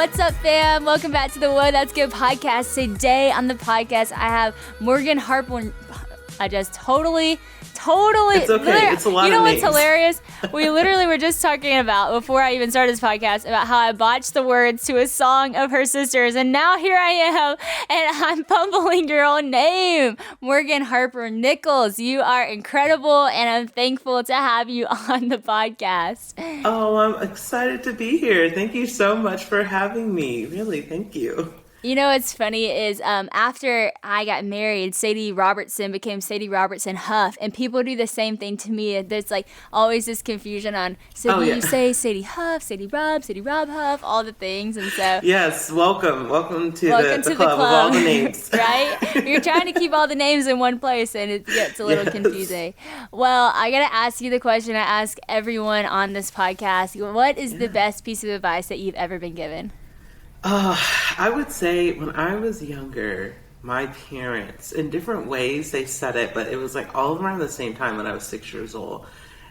What's up, fam? Welcome back to the Whoa, That's Good podcast. Today on the podcast, I have Morgan Harper. I just totally. It's okay. It's a lot of names. You know what's hilarious? We literally were just talking about, before I even started this podcast, about how I botched the words to a song of her sister's, and now here I am, and I'm fumbling your own name. Morgan Harper Nichols, you are incredible, and I'm thankful to have you on the podcast. Oh, I'm excited to be here. Thank you so much for having me. Really, thank you. You know what's funny is after I got married, Sadie Robertson became Sadie Robertson Huff, and people do the same thing to me. There's like always this confusion on, so you say Sadie Huff, Sadie Rob Huff, all the things, and so. Yes, welcome to the club of all the names. Right? You're trying to keep all the names in one place, and it gets a little confusing. Well, I gotta ask you the question I ask everyone on this podcast. What is the best piece of advice that you've ever been given? I would say when I was younger, my parents, in different ways they said it, but it was like all around the same time when I was 6 years old.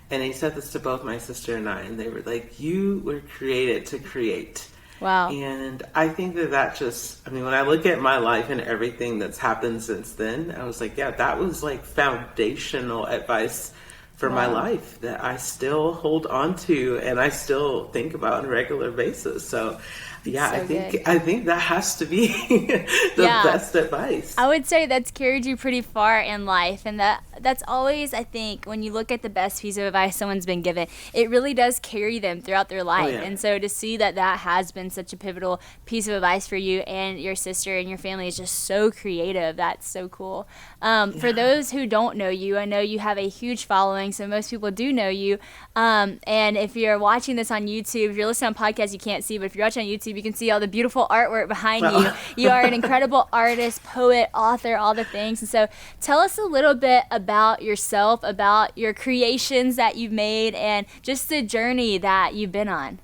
And they said this to both my sister and I, and they were like, you were created to create. Wow. And I think that just, when I look at my life and everything that's happened since then, I was like, yeah, that was like foundational advice for my life that I still hold on to and I still think about on a regular basis. So yeah, so I think that has to be the best advice. I would say that's carried you pretty far in life, and that's always, I think, when you look at the best piece of advice someone's been given, it really does carry them throughout their life. Oh, yeah. And so to see that has been such a pivotal piece of advice for you and your sister and your family is just so creative. That's so cool. For those who don't know you, I know you have a huge following, so most people do know you. And if you're watching this on YouTube, if you're listening on podcasts, you can't see, but if you're watching on YouTube, you can see all the beautiful artwork behind you. You are an incredible artist, poet, author, all the things. And so tell us a little bit about yourself, about your creations that you've made, and just the journey that you've been on.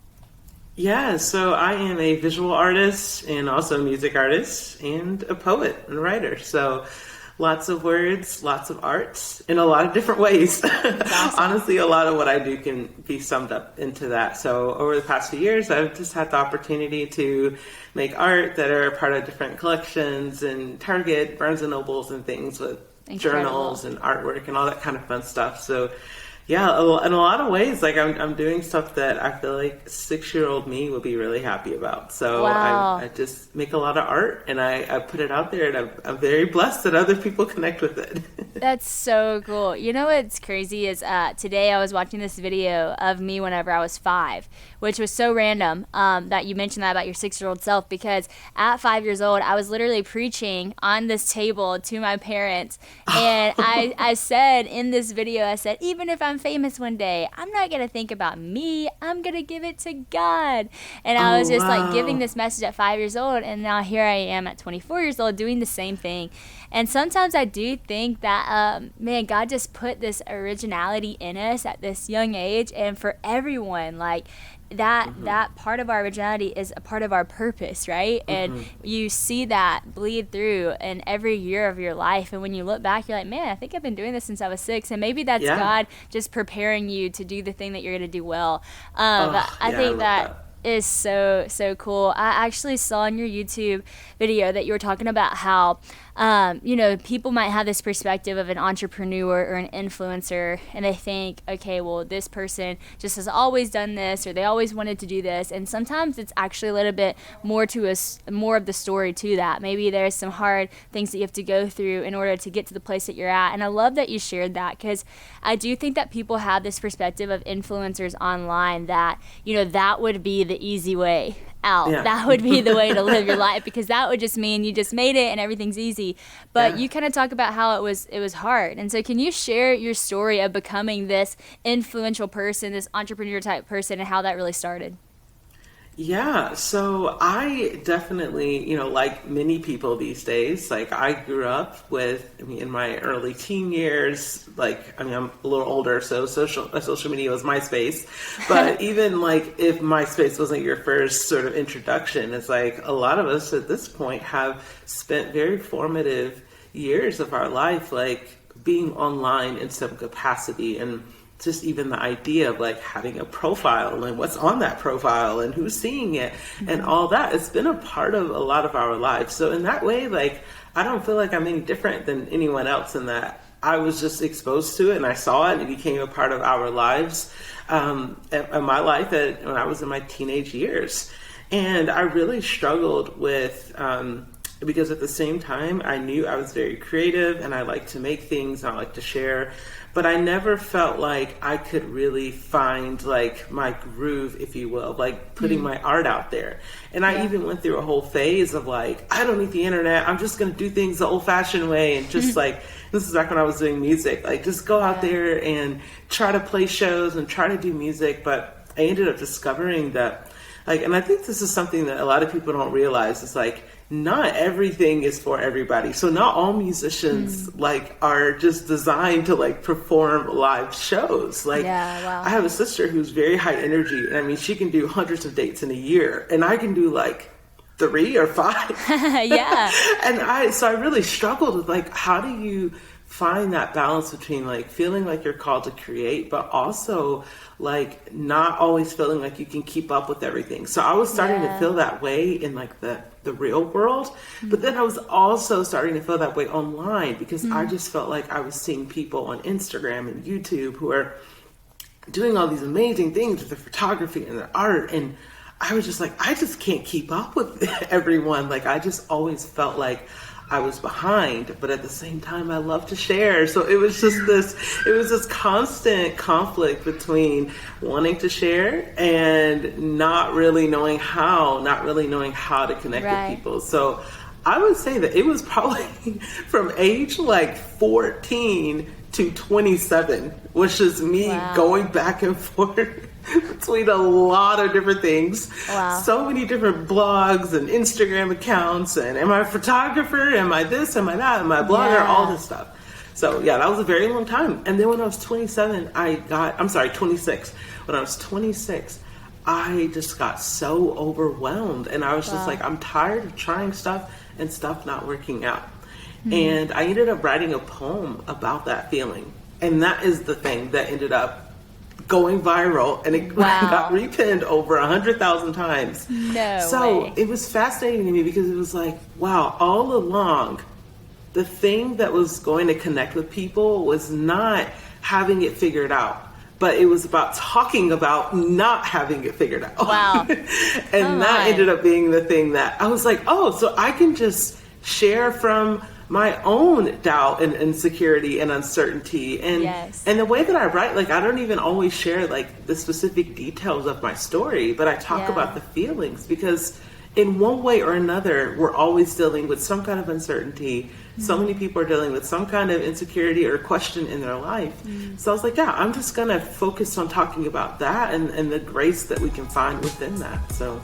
Yeah, so I am a visual artist and also a music artist and a poet and a writer. So lots of words, lots of art in a lot of different ways. Awesome. Honestly, a lot of what I do can be summed up into that. So over the past few years, I've just had the opportunity to make art that are part of different collections and Target, Barnes and Nobles and things with journals and artwork and all that kind of fun stuff. So yeah, in a lot of ways, like I'm doing stuff that I feel like 6-year-old me would be really happy about. So I just make a lot of art and I put it out there, and I'm very blessed that other people connect with it. That's so cool. You know what's crazy is today I was watching this video of me whenever I was 5, which was so random that you mentioned that about your 6-year-old self, because at 5 years old, I was literally preaching on this table to my parents. And I said in this video, I said, even if I'm famous one day, I'm not going to think about me. I'm going to give it to God. And I was just like giving this message at 5 years old. And now here I am at 24 years old doing the same thing. And sometimes I do think that, God just put this originality in us at this young age. And for everyone, like, that part of our originality is a part of our purpose, right? And you see that bleed through in every year of your life, and when you look back, you're like, man, I think I've been doing this since I was 6, and maybe that's God just preparing you to do the thing that you're going to do well. I think that is so cool. I actually saw in your YouTube video that you were talking about how people might have this perspective of an entrepreneur or an influencer, and they think, okay, well, this person just has always done this, or they always wanted to do this. And sometimes it's actually a little bit more of the story to that. Maybe there's some hard things that you have to go through in order to get to the place that you're at. And I love that you shared that, because I do think that people have this perspective of influencers online that, that would be the easy way out. Yeah. That would be the way to live your life, because that would just mean you just made it and everything's easy. But you kind of talk about how it was hard. And so can you share your story of becoming this influential person, this entrepreneur type person, and how that really started? Yeah, so I definitely, like many people these days, like I grew up with, in my early teen years, I'm a little older, so social media was MySpace. But even if MySpace wasn't your first sort of introduction, it's like a lot of us at this point have spent very formative years of our life, being online in some capacity. And just even the idea of like having a profile and what's on that profile and who's seeing it and all that, it's been a part of a lot of our lives. So in that way, like, I don't feel like I'm any different than anyone else in that I was just exposed to it and I saw it and it became a part of our lives, in my life when I was in my teenage years. And I really struggled with, because at the same time, I knew I was very creative and I like to make things and I like to share, but I never felt like I could really find like my groove, if you will, like putting my art out there. And I even went through a whole phase of like, I don't need the internet. I'm just going to do things the old fashioned way. And just like, this is back when I was doing music, like just go out there and try to play shows and try to do music. But I ended up discovering that, like, and I think this is something that a lot of people don't realize, is like, not everything is for everybody. So not all musicians like are just designed to like perform live shows. Like, I have a sister who's very high energy, and I mean, she can do hundreds of dates in a year, and I can do like 3 or 5. And I really struggled with like, how do you find that balance between like feeling like you're called to create, but also like not always feeling like you can keep up with everything. So I was starting to feel that way in like the real world, but then I was also starting to feel that way online, because I just felt like I was seeing people on Instagram and YouTube who are doing all these amazing things with their photography and their art, and I was just like, I just can't keep up with everyone. Like, I just always felt like I was behind, but at the same time, I love to share. So it was just this constant conflict between wanting to share and not really knowing how to connect with people. So I would say that it was probably from age like 14 to 27, which is me going back and forth between a lot of different things. So many different blogs and Instagram accounts, and am I a photographer? Am I this? Am I that? Am I a blogger? All this stuff. So that was a very long time. And then when I was 26. When I was 26, I just got so overwhelmed, and I was just like, I'm tired of trying stuff and stuff not working out. And I ended up writing a poem about that feeling. And that is the thing that ended up going viral, and it got repinned over 100,000 times. So it was fascinating to me, because it was like, wow, all along, the thing that was going to connect with people was not having it figured out, but it was about talking about not having it figured out. And that ended up being the thing that I was like, oh, so I can just share from my own doubt and insecurity and uncertainty, and the way that I write, like, I don't even always share like the specific details of my story, but I talk about the feelings, because in one way or another, we're always dealing with some kind of uncertainty. So many people are dealing with some kind of insecurity or question in their life. So I was like, I'm just gonna focus on talking about that and the grace that we can find within that. So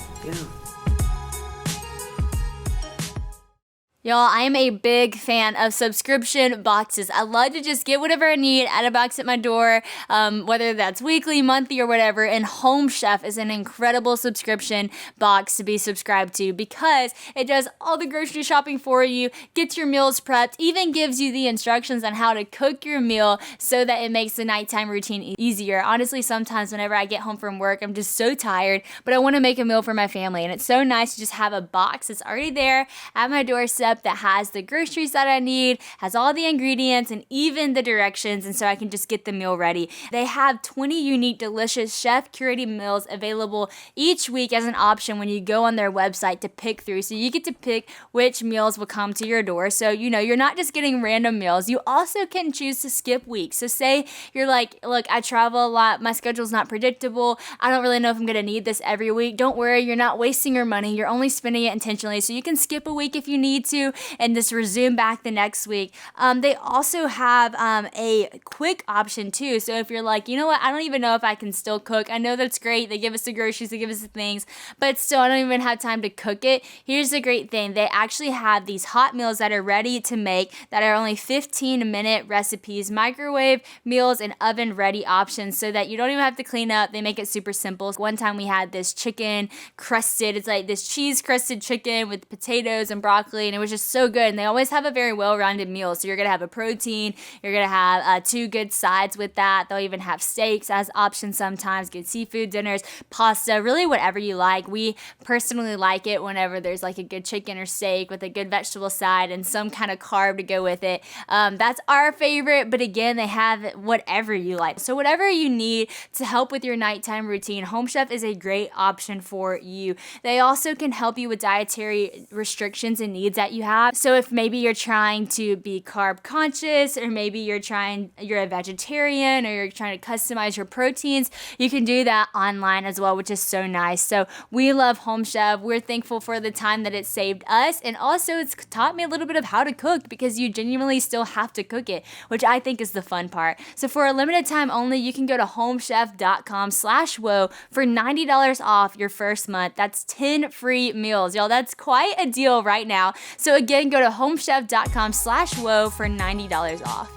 Y'all, I am a big fan of subscription boxes. I love to just get whatever I need, add a box at my door, whether that's weekly, monthly, or whatever. And Home Chef is an incredible subscription box to be subscribed to, because it does all the grocery shopping for you, gets your meals prepped, even gives you the instructions on how to cook your meal so that it makes the nighttime routine easier. Honestly, sometimes whenever I get home from work, I'm just so tired, but I want to make a meal for my family. And it's so nice to just have a box that's already there at my doorstep that has the groceries that I need, has all the ingredients, and even the directions, and so I can just get the meal ready. They have 20 unique, delicious chef-curated meals available each week as an option when you go on their website to pick through. So you get to pick which meals will come to your door. So, you're not just getting random meals. You also can choose to skip weeks. So say you're like, look, I travel a lot, my schedule's not predictable, I don't really know if I'm going to need this every week. Don't worry, you're not wasting your money. You're only spending it intentionally. So you can skip a week if you need to, and just resume back the next week. They also have a quick option too. So if you're like, you know what, I don't even know if I can still cook. I know that's great. They give us the groceries, they give us the things, but still I don't even have time to cook it. Here's the great thing. They actually have these hot meals that are ready to make, that are only 15-minute recipes, microwave meals, and oven ready options, so that you don't even have to clean up. They make it super simple. One time we had this chicken crusted, it's like this cheese crusted chicken with potatoes and broccoli, and it was just so good. And they always have a very well-rounded meal. So you're going to have a protein. You're going to have 2 good sides with that. They'll even have steaks as options sometimes, good seafood dinners, pasta, really whatever you like. We personally like it whenever there's like a good chicken or steak with a good vegetable side and some kind of carb to go with it. That's our favorite. But again, they have whatever you like. So whatever you need to help with your nighttime routine, Home Chef is a great option for you. They also can help you with dietary restrictions and needs that you have. So if maybe you're trying to be carb conscious, or maybe you're a vegetarian, or you're trying to customize your proteins, you can do that online as well, which is so nice. So we love Home Chef. We're thankful for the time that it saved us. And also it's taught me a little bit of how to cook, because you genuinely still have to cook it, which I think is the fun part. So for a limited time only, you can go to homechef.com/whoa for $90 off your first month. That's 10 free meals. Y'all, that's quite a deal right now. So again, go to homechef.com/whoa for $90 off.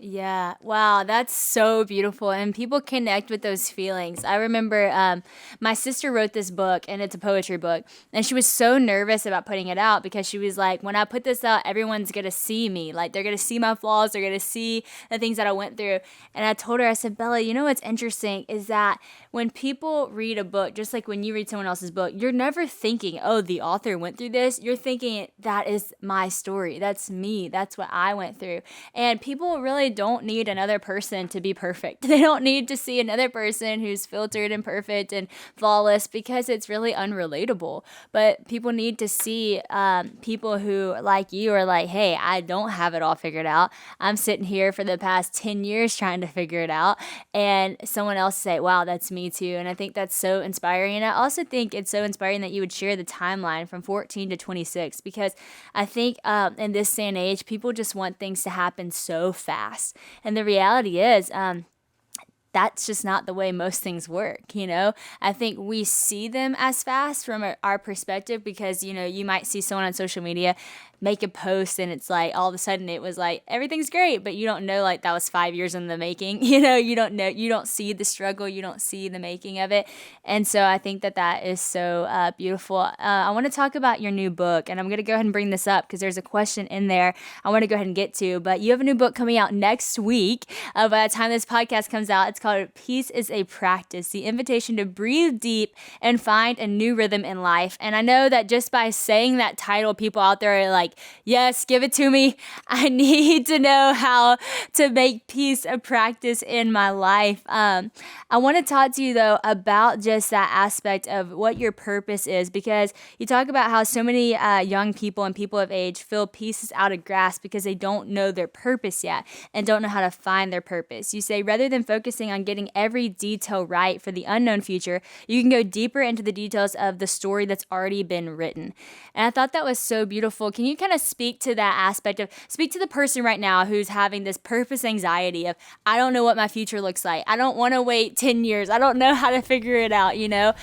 Yeah. Wow. That's so beautiful. And people connect with those feelings. I remember my sister wrote this book, and it's a poetry book. And she was so nervous about putting it out, because she was like, when I put this out, everyone's going to see me. Like, they're going to see my flaws. They're going to see the things that I went through. And I told her, I said, Bella, you know what's interesting is that when people read a book, just like when you read someone else's book, you're never thinking, oh, the author went through this. You're thinking, that is my story. That's me. That's what I went through. And people really don't need another person to be perfect. They don't need to see another person who's filtered and perfect and flawless, because it's really unrelatable. But people need to see people who, like you, are like, hey, I don't have it all figured out. I'm sitting here for the past 10 years trying to figure it out. And someone else say, wow, that's me too. And I think that's so inspiring. And I also think it's so inspiring that you would share the timeline from 14 to 26, because I think in this day and age, people just want things to happen so fast. And the reality is, that's just not the way most things work, you know? I think we see them as fast from our perspective, because, you know, you might see someone on social media make a post and it's like all of a sudden it was like everything's great, but you don't know, like, that was 5 years in the making. You know, you don't know, you don't see the struggle, you don't see the making of it. And so I think that is so beautiful. I want to talk about your new book, and I'm going to go ahead and bring this up because there's a question in there I want to go ahead and get to. But you have a new book coming out next week. By the time this podcast comes out, it's called Peace is a Practice, the invitation to breathe deep and find a new rhythm in life. And I know that just by saying that title, people out there are like, yes, give it to me. I need to know how to make peace a practice in my life. I want to talk to you, though, about just that aspect of what your purpose is, because you talk about how so many young people and people of age feel peace is out of grasp because they don't know their purpose yet and don't know how to find their purpose. You say, rather than focusing on getting every detail right for the unknown future, you can go deeper into the details of the story that's already been written. And I thought that was so beautiful. Can you kind of speak to that aspect speak to the person right now who's having this purpose anxiety of, I don't know what my future looks like. I don't want to wait 10 years. I don't know how to figure it out, you know?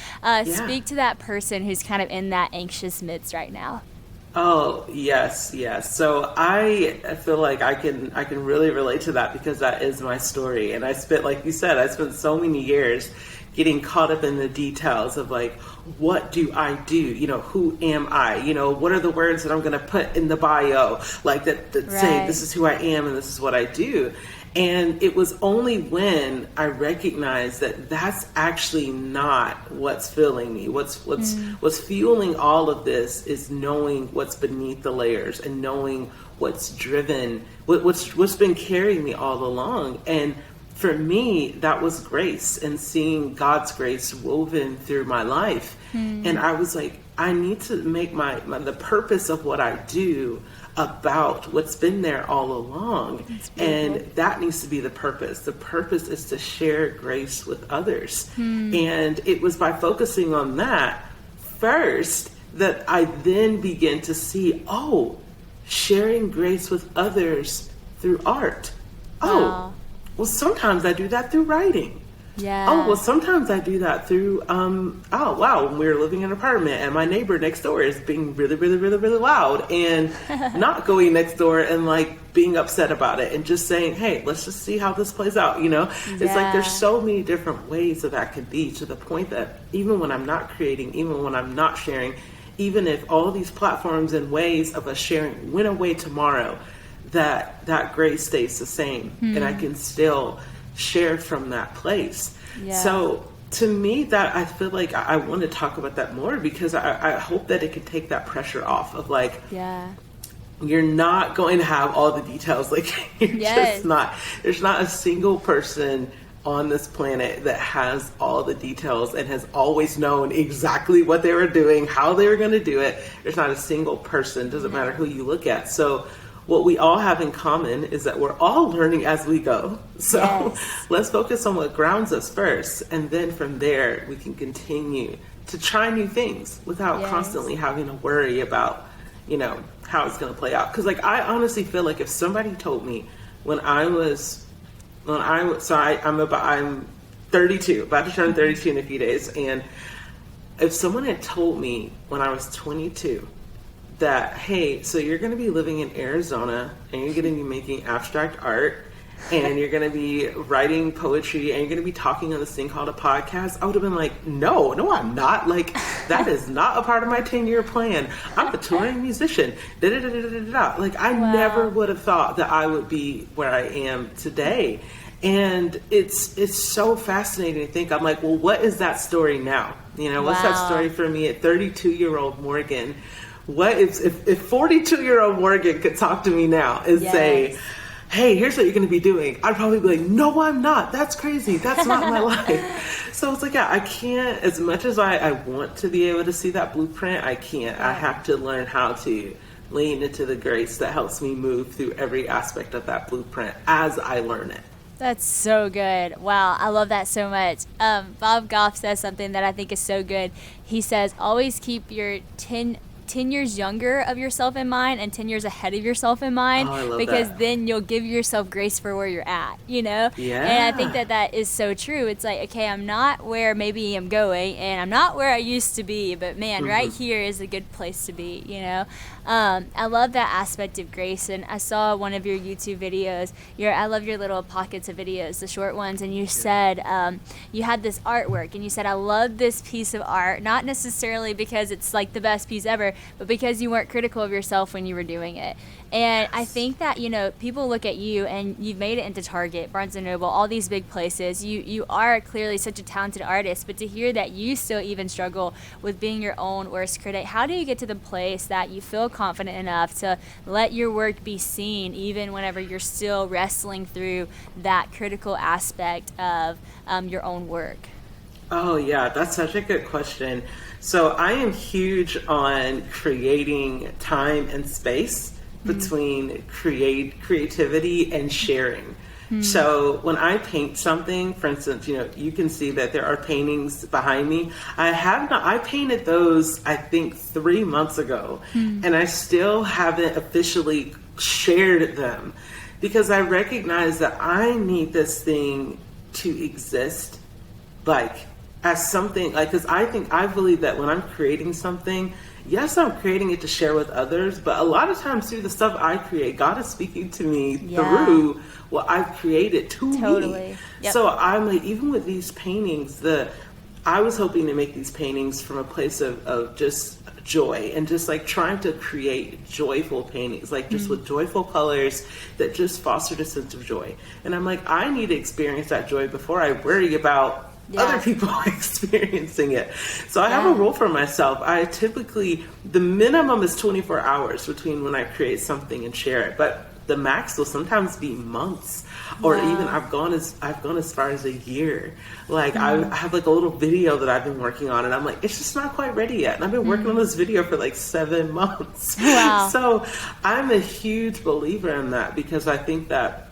Speak to that person who's kind of in that anxious midst right now. Oh, yes. So I feel like I can really relate to that, because that is my story. And like you said, I spent so many years getting caught up in the details of, like, what do I do? You know, who am I? You know, what are the words that I'm going to put in the bio? Like that right. Say, this is who I am and this is what I do. And it was only when I recognized that that's actually not what's filling me. What's fueling all of this is knowing what's beneath the layers and knowing what's driven, what's been carrying me all along. And for me, that was grace, and seeing God's grace woven through my life. And I was like, I need to make the purpose of what I do about what's been there all along. And that needs to be the purpose. The purpose is to share grace with others. And it was by focusing on that first that I then began to see, sharing grace with others through art. Well, sometimes I do that through writing. Yeah. Oh, well, sometimes I do that through, oh, wow, when we were living in an apartment and my neighbor next door is being really, really, really, really loud, and not going next door and like being upset about it and just saying, hey, let's just see how this plays out, you know? It's like there's so many different ways that can be, to the point that even when I'm not creating, even when I'm not sharing, even if all these platforms and ways of us sharing went away tomorrow, that grace stays the same, and I can still share from that place. So to me, that I feel like I want to talk about that more, because I hope that it can take that pressure off of like, you're not going to have all the details. Like, you're just not, there's not a single person on this planet that has all the details and has always known exactly what they were doing, how they were going to do it. There's not a single person, doesn't matter who you look at. So what we all have in common is that we're all learning as we go. So let's focus on what grounds us first. And then from there, we can continue to try new things without constantly having to worry about, you know, how it's going to play out. Because like, I honestly feel like if somebody told me I'm 32, about to turn 32 in a few days. And if someone had told me when I was 22 that, hey, so you're going to be living in Arizona and you're going to be making abstract art and you're going to be writing poetry and you're going to be talking on this thing called a podcast, I would have been like, no, I'm not. Like, that is not a part of my 10-year plan. I'm a touring musician. Like, I never would have thought that I would be where I am today. And it's so fascinating to think. I'm like, well, what is that story now? You know, what's that story for me at 32-year-old Morgan? What if 42-year-old Morgan could talk to me now and say, hey, here's what you're going to be doing? I'd probably be like, no, I'm not. That's crazy. That's not my life. So it's like, I can't, as much as I want to be able to see that blueprint, I can't. I have to learn how to lean into the grace that helps me move through every aspect of that blueprint as I learn it. That's so good. Wow, I love that so much. Bob Goff says something that I think is so good. He says, always keep your 10 years younger of yourself in mind and 10 years ahead of yourself in mind, because then you'll give yourself grace for where you're at, you know? And I think that is so true. It's like, okay, I'm not where maybe I'm going and I'm not where I used to be, but man, right here is a good place to be, you know? I love that aspect of grace. And I saw one of your YouTube videos, I love your little pockets of videos, the short ones, and you said you had this artwork and you said, I love this piece of art, not necessarily because it's like the best piece ever, but because you weren't critical of yourself when you were doing it. And I think that, you know, people look at you and you've made it into Target, Barnes & Noble, all these big places. You are clearly such a talented artist, but to hear that you still even struggle with being your own worst critic, how do you get to the place that you feel confident enough to let your work be seen even whenever you're still wrestling through that critical aspect of your own work? Oh, yeah, that's such a good question. So I am huge on creating time and space between creativity and sharing. So when I paint something, for instance, you know, you can see that there are paintings behind me. I painted those, I think, 3 months ago, and I still haven't officially shared them because I recognize that I need this thing to exist, like, as something, like, because I believe that when I'm creating something, yes, I'm creating it to share with others, but a lot of times through the stuff I create, God is speaking to me through what I've created to me. Yep. So I'm like, even with these paintings, I was hoping to make these paintings from a place of just joy and just like trying to create joyful paintings, like just with joyful colors that just fostered a sense of joy. And I'm like, I need to experience that joy before I worry about other people experiencing it. So I have a rule for myself. I typically, the minimum is 24 hours between when I create something and share it, but the max will sometimes be months, or even I've gone as far as a year. Like I have like a little video that I've been working on, and I'm like, it's just not quite ready yet. And I've been working on this video for like 7 months. Wow. So I'm a huge believer in that, because I think that,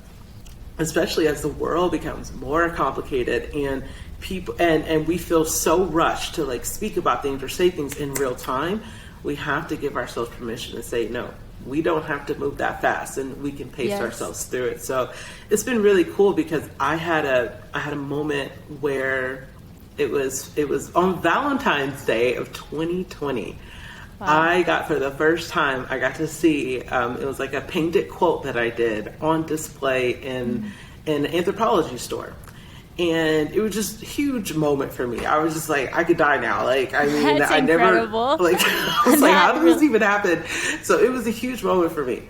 especially as the world becomes more complicated and people and we feel so rushed to like speak about things or say things in real time, we have to give ourselves permission to say, no, we don't have to move that fast, and we can pace Yes. ourselves through it. So it's been really cool because I had a moment where it was on Valentine's Day of 2020. Wow. I got, for the first time, I got to see, it was like a painted quote that I did on display in an anthropology store. And it was just a huge moment for me. I was just like, I could die now. Like, I mean, That's I incredible. never, like, I was like, how did this even happen? So it was a huge moment for me.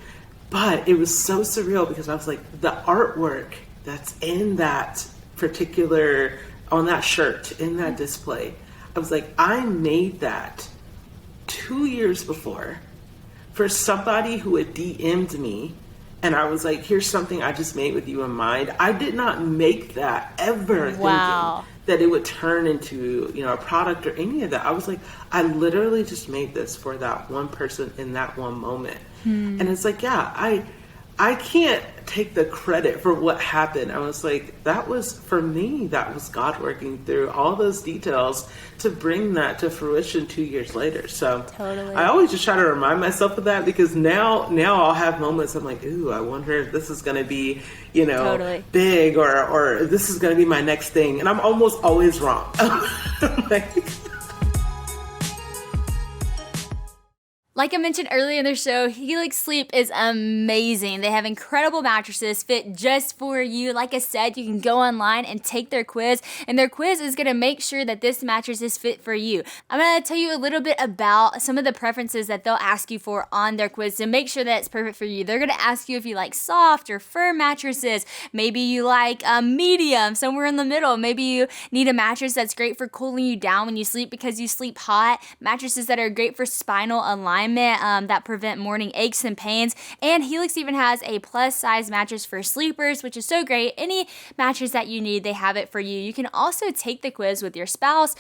But it was so surreal because I was like, the artwork that's in that particular, on that shirt, in that display, I was like, I made that 2 years before for somebody who had DM'd me, and I was like, here's something I just made with you in mind. I did not make that ever Wow. thinking that it would turn into, you know, a product or any of that. I was like, I literally just made this for that one person in that one moment. And it's like, yeah, I can't take the credit for what happened. I was like, that was, for me, that was God working through all those details to bring that to fruition 2 years later. So Totally. I always just try to remind myself of that, because now I'll have moments I'm like, ooh, I wonder if this is going to be, you know, Totally. big, or this is going to be my next thing. And I'm almost always wrong. Like I mentioned earlier in the show, Helix Sleep is amazing. They have incredible mattresses fit just for you. Like I said, you can go online and take their quiz, and their quiz is going to make sure that this mattress is fit for you. I'm going to tell you a little bit about some of the preferences that they'll ask you for on their quiz to make sure that it's perfect for you. They're going to ask you if you like soft or firm mattresses. Maybe you like a medium, somewhere in the middle. Maybe you need a mattress that's great for cooling you down when you sleep because you sleep hot. Mattresses that are great for spinal alignment. That prevent morning aches and pains. And Helix even has a plus size mattress for sleepers, which is so great. Any mattress that you need, they have it for you. You can also take the quiz with your spouse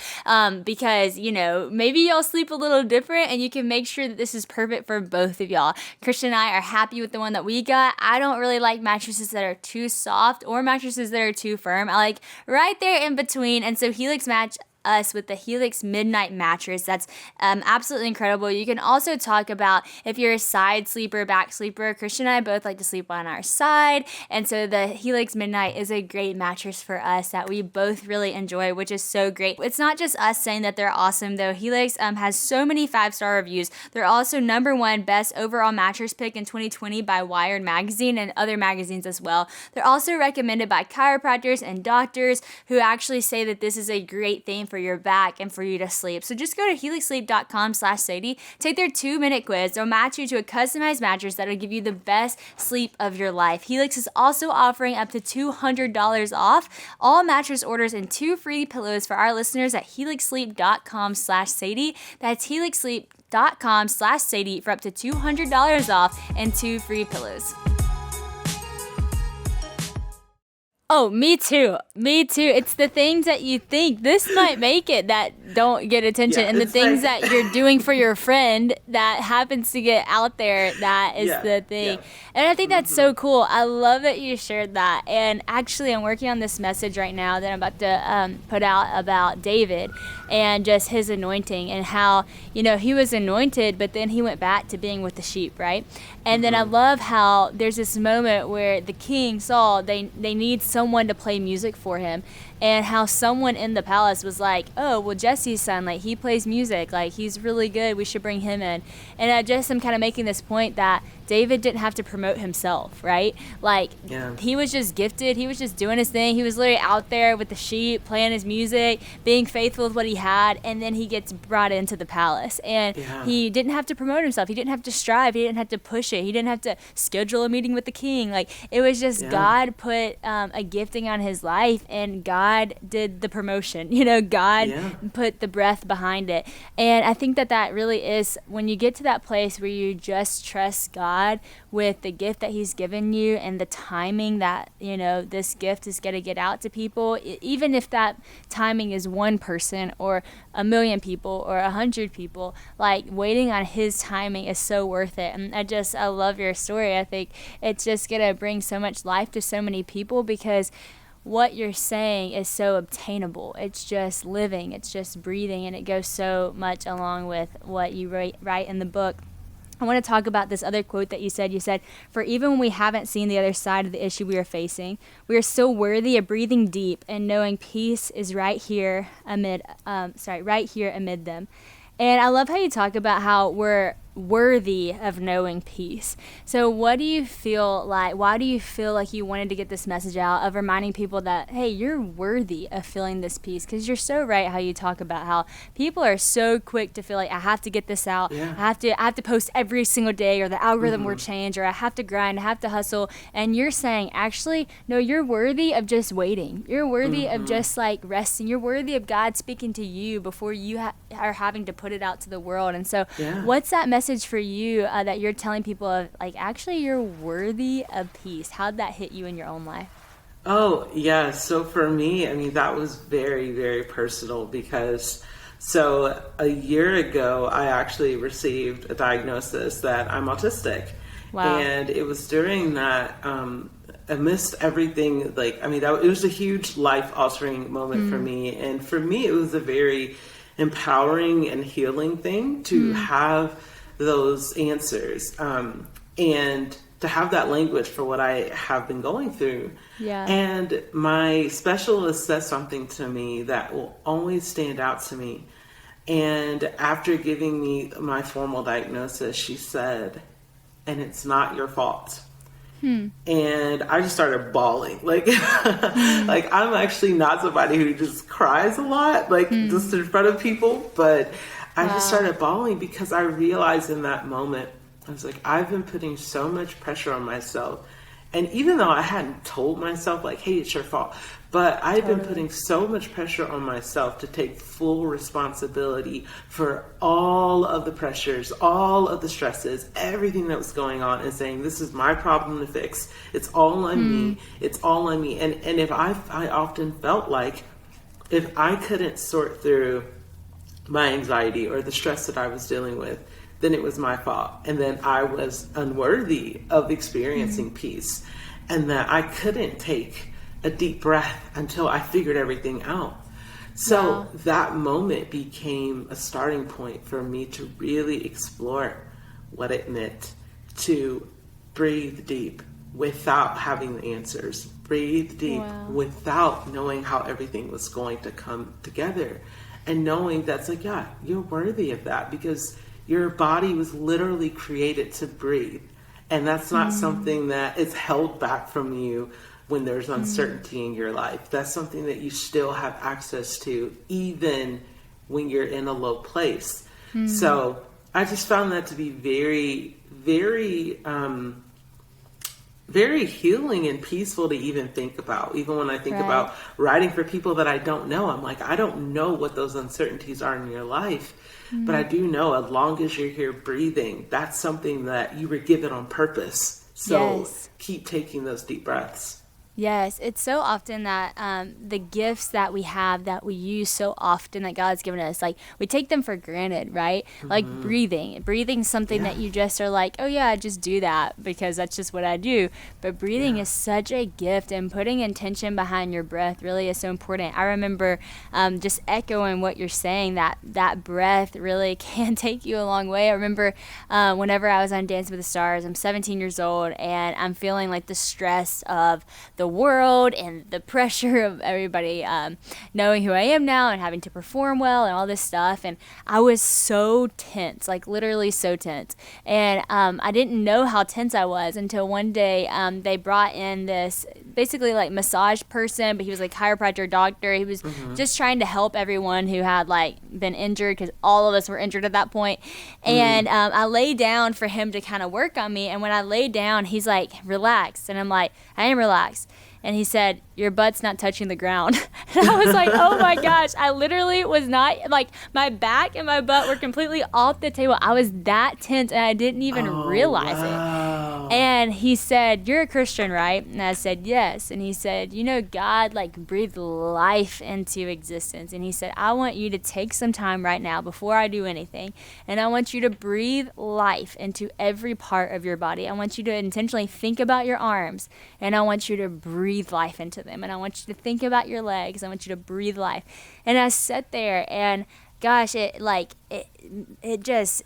because, you know, maybe y'all sleep a little different, and you can make sure that this is perfect for both of y'all. Christian and I are happy with the one that we got. I don't really like mattresses that are too soft or mattresses that are too firm. I like right there in between. And so Helix match us with the Helix Midnight mattress. That's absolutely incredible. You can also talk about if you're a side sleeper, back sleeper. Christian and I both like to sleep on our side, and so the Helix Midnight is a great mattress for us that we both really enjoy, which is so great. It's not just us saying that they're awesome though. Helix has so many 5-star reviews. They're also #1 best overall mattress pick in 2020 by Wired magazine and other magazines as well. They're also recommended by chiropractors and doctors who actually say that this is a great thing for your back and for you to sleep. So just go to helixsleep.com/Sadie, take their 2-minute quiz. They'll match you to a customized mattress that'll give you the best sleep of your life. Helix is also offering up to $200 off all mattress orders and 2 free pillows for our listeners at helixsleep.com/Sadie. That's helixsleep.com/Sadie for up to $200 off and 2 free pillows. Oh, me too. Me too. It's the things that you think this might make it that don't get attention, Yeah, and the it's things like- that you're doing for your friend that happens to get out there, that is Yeah, the thing. yeah. And I think that's so cool. I love that you shared that. And actually, I'm working on this message right now that I'm about to put out about David and just his anointing and how, you know, he was anointed, but then he went back to being with the sheep, right? And then I love how there's this moment where the king Saul, they need someone to play music for him, and how someone in the palace was like, oh, well, Jesse's son, like, he plays music, like, he's really good, we should bring him in. And I just am kind of making this point that David didn't have to promote himself, right? Like, he was just gifted. He was just doing his thing. He was literally out there with the sheep, playing his music, being faithful with what he had, and then he gets brought into the palace. And he didn't have to promote himself. He didn't have to strive. He didn't have to push it. He didn't have to schedule a meeting with the king. Like, it was just God put a gifting on his life, and God did the promotion. You know, God put the breath behind it. And I think that that really is, when you get to that place where you just trust God with the gift that he's given you and the timing that, you know, this gift is going to get out to people, even if that timing is one person or 1,000,000 people or 100 people, like, waiting on his timing is so worth it. And I love your story. I think it's just going to bring so much life to so many people, because what you're saying is so obtainable. It's just living, it's just breathing, and it goes so much along with what you write in the book. I want to talk about this other quote that you said. You said, "For even when we haven't seen the other side of the issue we are facing, we are still worthy of breathing deep and knowing peace is right here amid them." And I love how you talk about how we're worthy of knowing peace. So what do you feel like, why do you feel like you wanted to get this message out of reminding people that, hey, you're worthy of feeling this peace? Because you're so right how you talk about how people are so quick to feel like, I have to get this out. Yeah. I have to post every single day, or the algorithm will change, or I have to grind, I have to hustle. And you're saying, actually, no, you're worthy of just waiting. You're worthy of just like resting. You're worthy of God speaking to you before you are having to put it out to the world. And so what's that message for you that you're telling people of, like, actually you're worthy of peace? How'd that hit you in your own life? Oh, yeah. So for me, I mean, that was very, very personal because so a year ago, I actually received a diagnosis that I'm autistic. Wow. And it was during that, amidst everything, like, I mean, it was a huge life altering moment for me. And for me, it was a very empowering and healing thing to have those answers and to have that language for what I have been going through. Yeah. And my specialist said something to me that will always stand out to me. And after giving me my formal diagnosis, she said, "And it's not your fault." And I just started bawling. Like, like I'm actually not somebody who just cries a lot, like just in front of people, but I just started bawling because I realized in that moment, I was like, I've been putting so much pressure on myself. And even though I hadn't told myself like, hey, it's your fault, but I've been putting so much pressure on myself to take full responsibility for all of the pressures, all of the stresses, everything that was going on, and saying, this is my problem to fix. It's all on me. It's all on me. And if I often felt like if I couldn't sort through my anxiety or the stress that I was dealing with, then it was my fault. And then I was unworthy of experiencing peace. And that I couldn't take a deep breath until I figured everything out. So that moment became a starting point for me to really explore what it meant to breathe deep without having the answers. Breathe deep without knowing how everything was going to come together. And knowing that's like, yeah, you're worthy of that because your body was literally created to breathe. And that's not something that is held back from you when there's uncertainty in your life. That's something that you still have access to, even when you're in a low place. So I just found that to be very, very, very healing and peaceful to even think about. Even when I think about writing for people that I don't know, I'm like, I don't know what those uncertainties are in your life. But I do know as long as you're here breathing, that's something that you were given on purpose. So keep taking those deep breaths. Yes, it's so often that the gifts that we have that we use so often that God's given us, like we take them for granted, right? Like breathing something that you just are like, oh yeah, I just do that because that's just what I do. But breathing is such a gift, and putting intention behind your breath really is so important. I remember just echoing what you're saying, that breath really can take you a long way. I remember whenever I was on Dancing with the Stars, I'm 17 years old, and I'm feeling like the stress of the world and the pressure of everybody knowing who I am now and having to perform well and all this stuff. And I was so tense, like literally so tense. And I didn't know how tense I was until one day they brought in this basically like massage person, but he was like chiropractor doctor. He was just trying to help everyone who had like been injured, because all of us were injured at that point. And I lay down for him to kind of work on me. And when I lay down, he's like, relax. And I'm like, I am relaxed. And he said, your butt's not touching the ground. And I was like, oh my gosh, I literally was not, like my back and my butt were completely off the table. I was that tense and I didn't even realize it. And he said, you're a Christian, right? And I said, yes. And he said, you know, God like breathed life into existence. And he said, I want you to take some time right now before I do anything. And I want you to breathe life into every part of your body. I want you to intentionally think about your arms, and I want you to breathe life into them. And I want you to think about your legs. I want you to breathe life. And I sat there, and gosh, it just,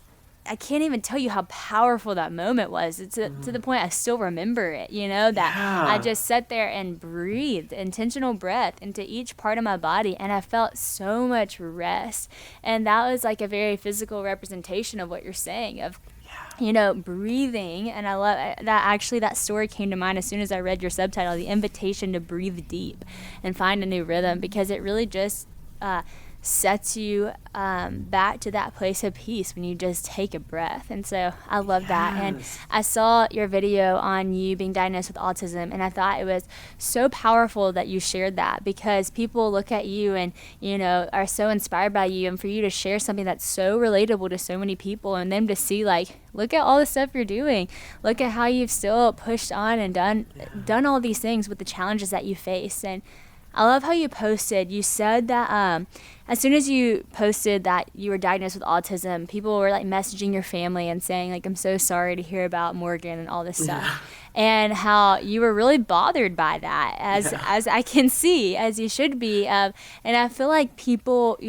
I can't even tell you how powerful that moment was. It's to the point I still remember it, that I just sat there and breathed intentional breath into each part of my body, and I felt so much rest. And that was like a very physical representation of what you're saying, of breathing. And I love that. Actually, that story came to mind as soon as I read your subtitle, the invitation to breathe deep and find a new rhythm, because it really just sets you back to that place of peace when you just take a breath. And so I love that. And I saw your video on you being diagnosed with autism, and I thought it was so powerful that you shared that, because people look at you and are so inspired by you, and for you to share something that's so relatable to so many people, and them to see like, look at all the stuff you're doing, look at how you've still pushed on and done all these things with the challenges that you face. And I love how you posted. You said that as soon as you posted that you were diagnosed with autism, people were like messaging your family and saying like, I'm so sorry to hear about Morgan and all this stuff. And how you were really bothered by that, as I can see, as you should be. And I feel like people,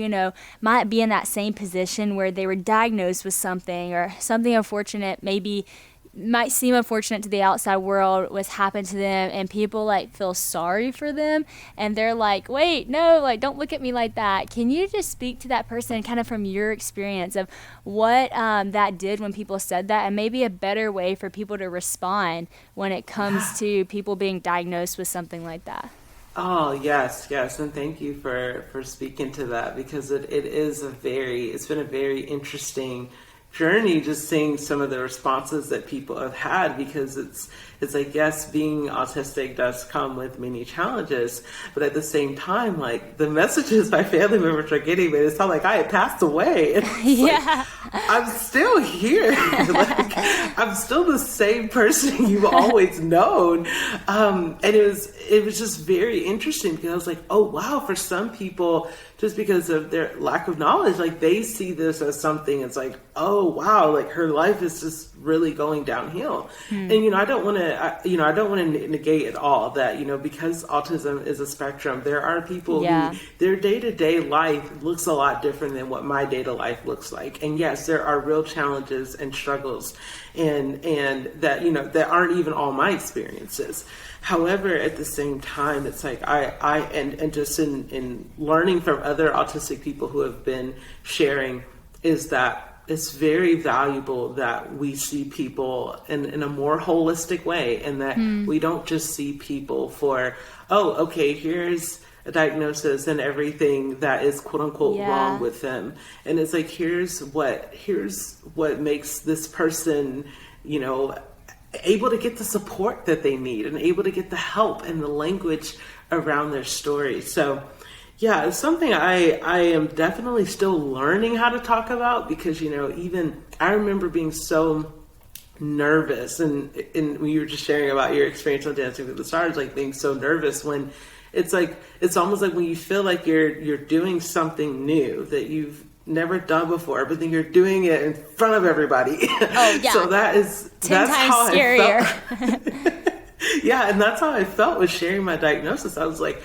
might be in that same position where they were diagnosed with something, or something unfortunate, maybe might seem unfortunate to the outside world, was happened to them, and people like feel sorry for them, and they're like, wait, no, like, don't look at me like that. Can you just speak to that person kind of from your experience of what that did when people said that, and maybe a better way for people to respond when it comes to people being diagnosed with something like that? Oh, yes. And thank you for speaking to that, because it's been a very interesting journey, just seeing some of the responses that people have had, because it's like, yes, being autistic does come with many challenges, but at the same time, like, the messages my family members are getting, it sound like I had passed away. Like, I'm still here. Like, I'm still the same person you've always known. And it was just very interesting, because I was like, oh wow, for some people, just because of their lack of knowledge, like, they see this as something, it's like, oh wow, like, her life is just really going downhill. And I don't want to negate at all that, because autism is a spectrum, there are people who their day-to-day life looks a lot different than what my day-to life looks like. And yes, there are real challenges and struggles, and that that aren't even all my experiences. However, at the same time, it's like and just in learning from other autistic people who have been sharing, is that it's very valuable that we see people in a more holistic way, and that we don't just see people for, oh, okay, here's a diagnosis and everything that is quote unquote wrong with them. And it's like, here's what makes this person, able to get the support that they need, and able to get the help and the language around their story. So yeah, it's something I am definitely still learning how to talk about, because, even I remember being so nervous, and when you were just sharing about your experience on Dancing with the Stars, like, being so nervous when it's like, it's almost like when you feel like you're doing something new that you've never done before, but then you're doing it in front of everybody. Oh yeah. So that's 10 times how scarier. I felt. Yeah, and that's how I felt with sharing my diagnosis. I was like,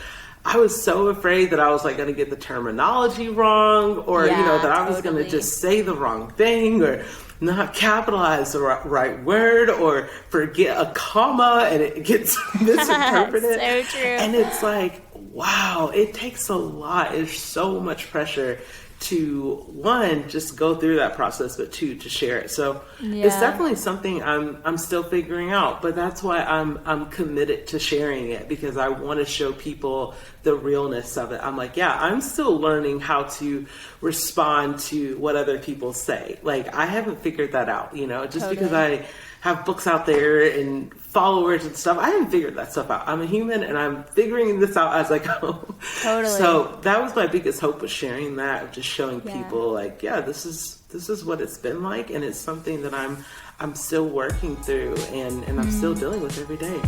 I was so afraid that I was like going to get the terminology wrong, or that I was going to just say the wrong thing, or not capitalize the right word, or forget a comma and it gets misinterpreted. So true. And it's like, wow, it takes a lot. There's so much pressure to, one, just go through that process, but two, to share it. So it's definitely something I'm still figuring out, but that's why I'm committed to sharing it, because I want to show people the realness of it. I'm like, I'm still learning how to respond to what other people say. Like, I haven't figured that out, just because I have books out there and followers and stuff. I haven't figured that stuff out. I'm a human, and I'm figuring this out as I go. Totally. So that was my biggest hope, was sharing that, of just showing people like, this is what it's been like, and it's something that I'm still working through, and I'm still dealing with every day.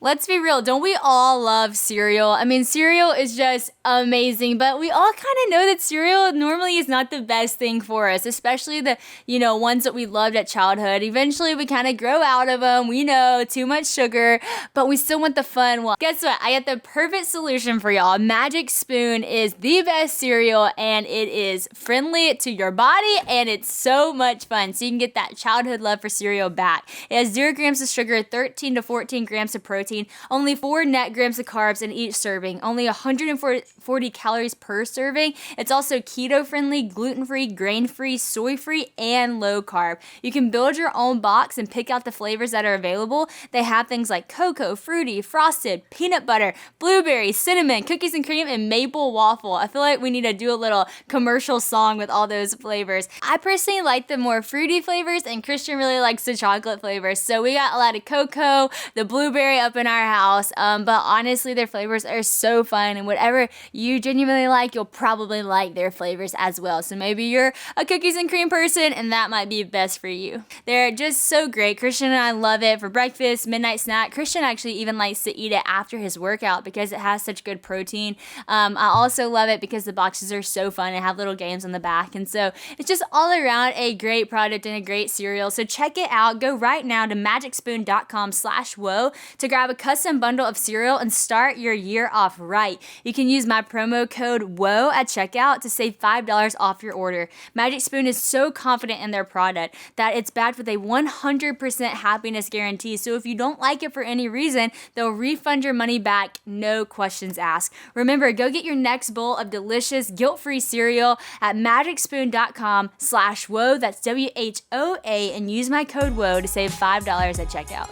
Let's be real. Don't we all love cereal? I mean, cereal is just amazing. But we all kind of know that cereal normally is not the best thing for us, especially the, ones that we loved at childhood. Eventually, we kind of grow out of them. We know too much sugar, but we still want the fun. Well, guess what? I got the perfect solution for y'all. Magic Spoon is the best cereal, and it is friendly to your body, and it's so much fun. So you can get that childhood love for cereal back. It has 0 grams of sugar, 13 to 14 grams of protein, only 4 net grams of carbs in each serving, only 140 calories per serving. It's also keto-friendly, gluten-free, grain-free, soy-free, and low carb. You can build your own box and pick out the flavors that are available. They have things like cocoa, fruity, frosted, peanut butter, blueberry, cinnamon, cookies and cream, and maple waffle. I feel like we need to do a little commercial song with all those flavors. I personally like the more fruity flavors, and Christian really likes the chocolate flavors. So we got a lot of cocoa, the blueberry up in our house, but honestly, their flavors are so fun, and whatever you genuinely like, you'll probably like their flavors as well. So maybe you're a cookies and cream person, and that might be best for you. They're just so great. Christian and I love it for breakfast, midnight snack. Christian actually even likes to eat it after his workout because it has such good protein. I also love it because the boxes are so fun and have little games on the back, and so it's just all around a great product and a great cereal. So check it out. Go right now to magicspoon.com/whoa to grab a custom bundle of cereal and start your year off right. You can use my promo code WHOA at checkout to save $5 off your order. Magic Spoon is so confident in their product that it's backed with a 100% happiness guarantee. So if you don't like it for any reason, they'll refund your money back, no questions asked. Remember, go get your next bowl of delicious, guilt-free cereal at magicspoon.com/whoa. That's WHOA, and use my code WHOA to save $5 at checkout.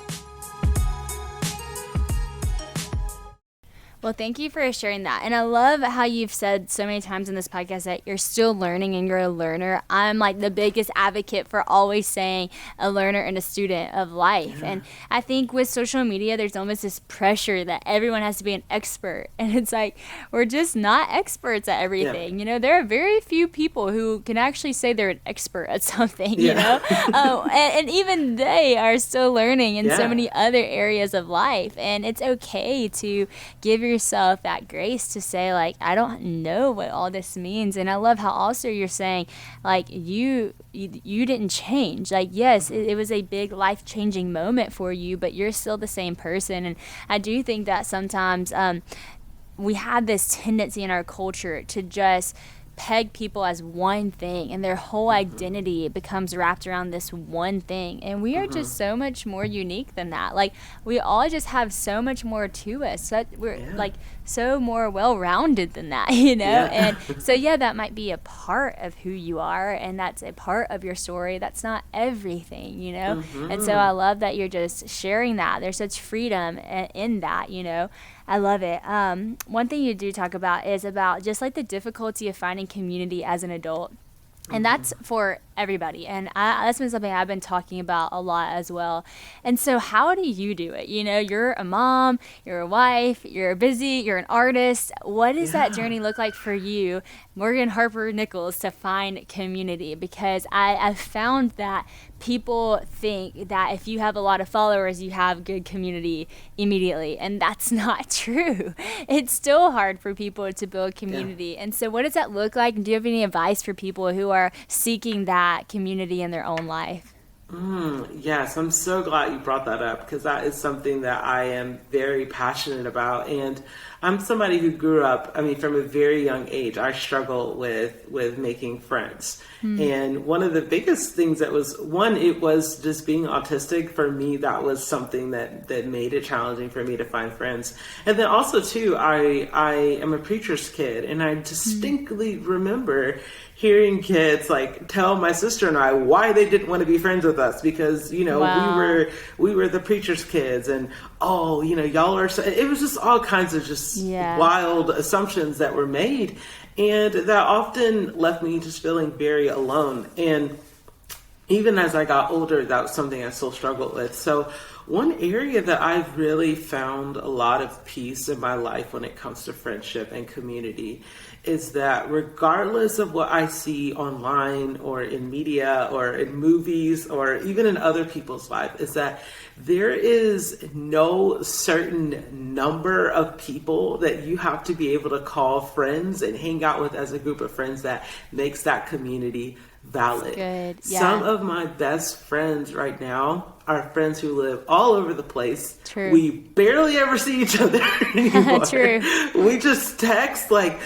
Well, thank you for sharing that. And I love how you've said so many times in this podcast that you're still learning and you're a learner. I'm like the biggest advocate for always saying a learner and a student of life. Yeah. And I think with social media, there's almost this pressure that everyone has to be an expert. And it's like, we're just not experts at everything. Yeah. There are very few people who can actually say they're an expert at something, and even they are still learning in so many other areas of life. And it's okay to give yourself that grace to say, like, I don't know what all this means. And I love how also you're saying, like, you didn't change. Like, yes, it was a big life-changing moment for you, but you're still the same person. And I do think that sometimes we have this tendency in our culture to just peg people as one thing, and their whole identity becomes wrapped around this one thing. And we are just so much more unique than that. Like, we all just have so much more to us. So we're like so more well-rounded than that, And so that might be a part of who you are, and that's a part of your story. That's not everything, And so I love that you're just sharing that. There's such freedom in that, I love it. One thing you do talk about is about just like the difficulty of finding community as an adult. And that's for everybody. And that's been something I've been talking about a lot as well. And so how do you do it? You're a mom, you're a wife, you're busy, you're an artist. What does that journey look like for you, Morgan Harper Nichols, to find community? Because I've found that people think that if you have a lot of followers, you have good community immediately. And that's not true. It's still hard for people to build community. And so what does that look like? And do you have any advice for people who are seeking that community in their own life? Yes, I'm so glad you brought that up, because that is something that I am very passionate about. And I'm somebody who grew up, from a very young age, I struggle with making friends. And one of the biggest things it was just being autistic. For me, that was something that made it challenging for me to find friends. And then also too, I am a preacher's kid, and I distinctly remember hearing kids like tell my sister and I why they didn't want to be friends with us, because we were the preacher's kids, and y'all are so, it was just all kinds of just wild assumptions that were made, and that often left me just feeling very alone. And even as I got older, that was something I still struggled with. So one area that I've really found a lot of peace in my life when it comes to friendship and community is that regardless of what I see online or in media or in movies or even in other people's lives, is that there is no certain number of people that you have to be able to call friends and hang out with as a group of friends that makes that community valid. Good. Yeah. Some of my best friends right now are friends who live all over the place. True. We barely ever see each other anymore. True. We just text, like,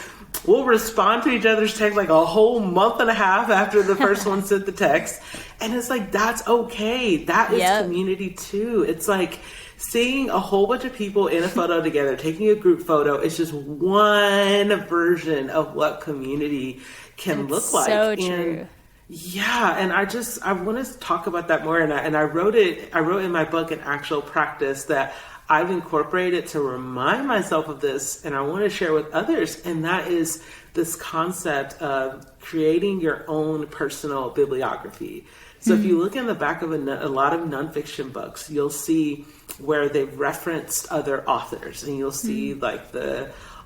we'll respond to each other's text like a whole month and a half after the first one sent the text. And it's like, that's okay. That is community too. It's like seeing a whole bunch of people in a photo together, taking a group photo. It's just one version of what community can look like. So true. Yeah, and I want to talk about that more. And I wrote in my book an actual practice that I've incorporated to remind myself of this, and I want to share with others. And that is this concept of creating your own personal bibliography. So if you look in the back of a lot of nonfiction books, you'll see where they've referenced other authors, and you'll see like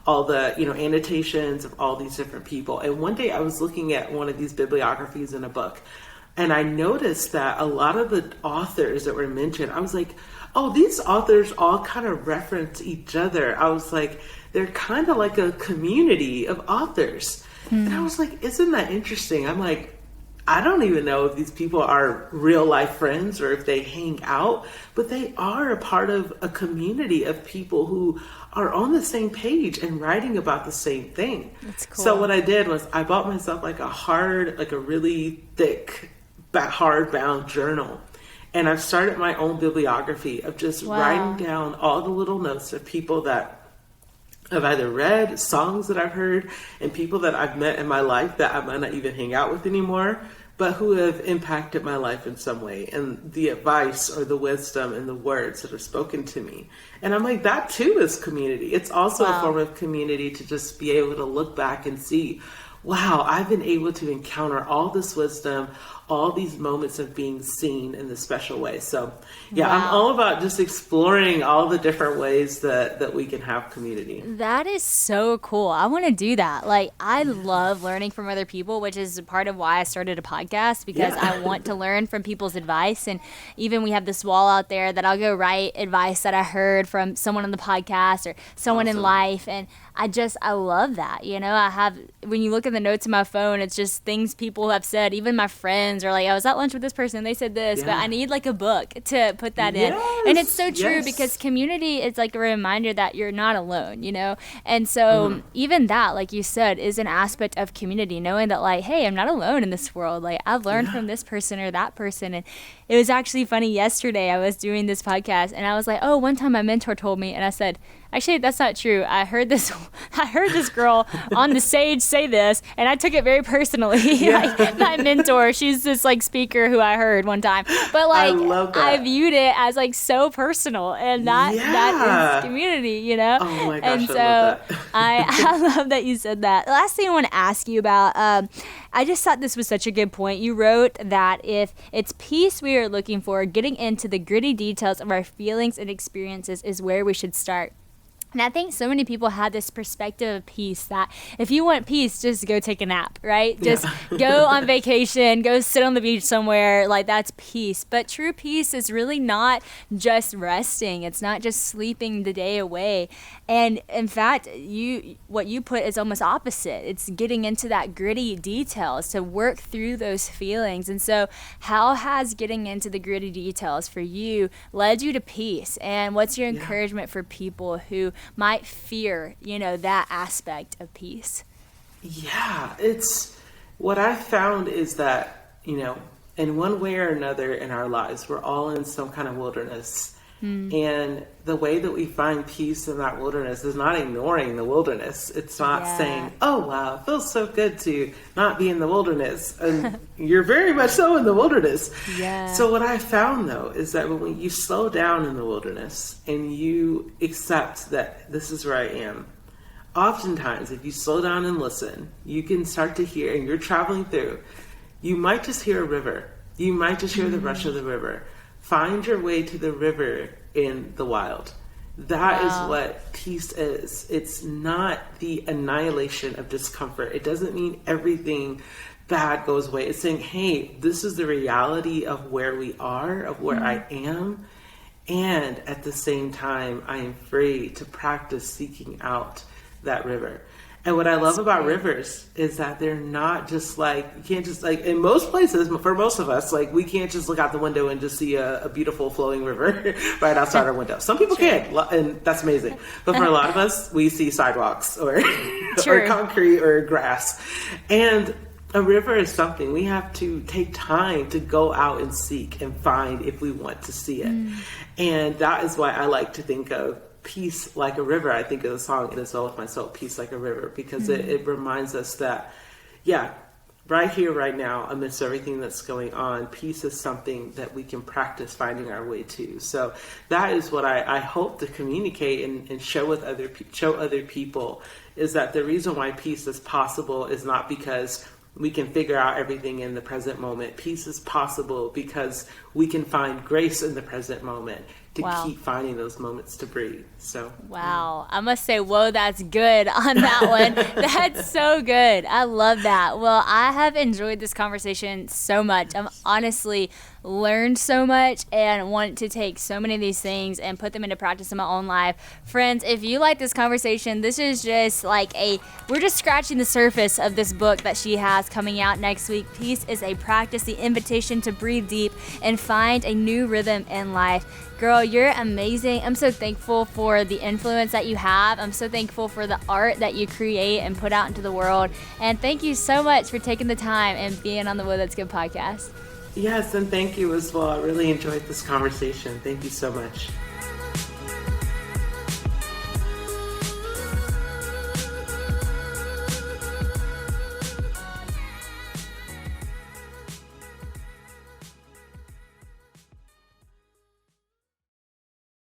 all the annotations of all these different people. And one day I was looking at one of these bibliographies in a book, and I noticed that a lot of the authors that were mentioned, I was like, oh, these authors all kind of reference each other. I was like, they're kind of like a community of authors. And I was like, isn't that interesting? I'm like, I don't even know if these people are real life friends or if they hang out, but they are a part of a community of people who are on the same page and writing about the same thing. That's cool. So what I did was I bought myself like a really thick, hardbound journal. And I've started my own bibliography of just writing down all the little notes of people that I've either read, songs that I've heard, and people that I've met in my life that I might not even hang out with anymore, but who have impacted my life in some way, and the advice or the wisdom and the words that are spoken to me. And I'm like, that too is community. It's also a form of community to just be able to look back and see, wow, I've been able to encounter all this wisdom, all these moments of being seen in this special way. So I'm all about just exploring all the different ways that we can have community. That is so cool. I want to do that. Like, I love learning from other people, which is part of why I started a podcast, because I want to learn from people's advice. And even we have this wall out there that I'll go write advice that I heard from someone on the podcast or someone in life. And I love that. When you look at the notes in my phone, it's just things people have said. Even my friends are like, I was at lunch with this person and they said this, but I need like a book to put that in. And it's so true because community is like a reminder that you're not alone, And so even that, like you said, is an aspect of community, knowing that like, hey, I'm not alone in this world. Like, I've learned from this person or that person. And it was actually funny. Yesterday I was doing this podcast and I was like, oh, one time my mentor told me, and I said, actually, that's not true. I heard this girl on the stage say this, and I took it very personally. Like, my mentor, she's this like speaker who I heard one time, but like I viewed it as like so personal, and that is community, Oh my gosh, and so I love that. I love that you said that. The last thing I want to ask you about, I just thought this was such a good point. You wrote that if it's peace we are looking for, getting into the gritty details of our feelings and experiences is where we should start. And I think so many people have this perspective of peace that if you want peace, just go take a nap, right? Just go on vacation, go sit on the beach somewhere, like that's peace. But true peace is really not just resting. It's not just sleeping the day away. And in fact, what you put is almost opposite. It's getting into that gritty details to work through those feelings. And so how has getting into the gritty details for you led you to peace? And what's your encouragement for people who might fear, that aspect of peace? Yeah, it's what I found is that, in one way or another in our lives, we're all in some kind of wilderness. And the way that we find peace in that wilderness is not ignoring the wilderness. It's not saying, oh, wow, it feels so good to not be in the wilderness. And you're very much so in the wilderness. Yeah. So what I found, though, is that when you slow down in the wilderness and you accept that this is where I am, oftentimes, if you slow down and listen, you can start to hear, and you're traveling through, you might just hear a river. You might just hear the rush of the river. find your way to the river in the wild. That is what peace is. It's not the annihilation of discomfort. It doesn't mean everything bad goes away. It's saying, hey, this is the reality of where we are, of where I am. And at the same time, I am free to practice seeking out that river. And what I love about rivers is that they're not just like, you can't just like, in most places, for most of us, like we can't just look out the window and just see a beautiful flowing river right outside our window. Some people can, and that's amazing. But for a lot of us, we see sidewalks or concrete or grass. And a river is something we have to take time to go out and seek and find if we want to see it. And that is why I like to think of peace like a river. I think of the song "It Is Well With My Soul," peace like a river, because it reminds us that, right here, right now, amidst everything that's going on, peace is something that we can practice finding our way to. So that is what I hope to communicate and show other people, is that the reason why peace is possible is not because we can figure out everything in the present moment. Peace is possible because we can find grace in the present moment to keep finding those moments to breathe. So I must say, whoa, that's good on that one. That's so good. I love that. Well, I have enjoyed this conversation so much. I'm honestly learned so much and want to take so many of these things and put them into practice in my own life. Friends, if you like this conversation, this is just like we're just scratching the surface of this book that she has coming out next week. Peace is a Practice, the invitation to breathe deep and find a new rhythm in life. Girl, you're amazing. I'm so thankful for the influence that you have. I'm so thankful for the art that you create and put out into the world. And thank you so much for taking the time and being on the Whoa, That's Good podcast. Yes, and thank you as well. I really enjoyed this conversation. Thank you so much.